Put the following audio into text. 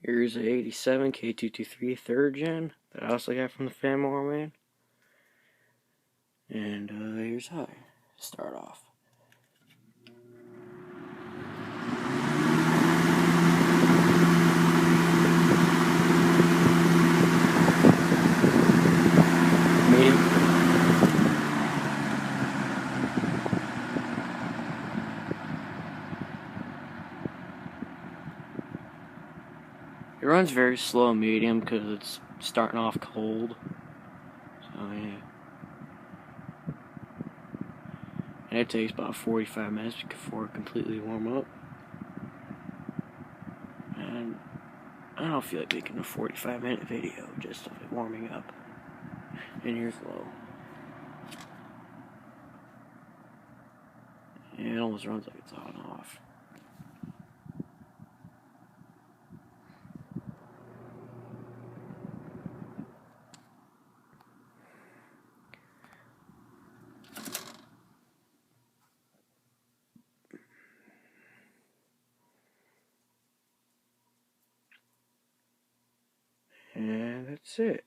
Here's a 87 K-223 3rd gen that I also got from the Fan Man. And here's how I start off. Medium. It runs very slow medium because it's starting off cold. So yeah. And it takes about 45 minutes before it completely warm up. And I don't feel like making a 45-minute video just of it warming up. And here's low. And it almost runs like it's on and off. And that's it.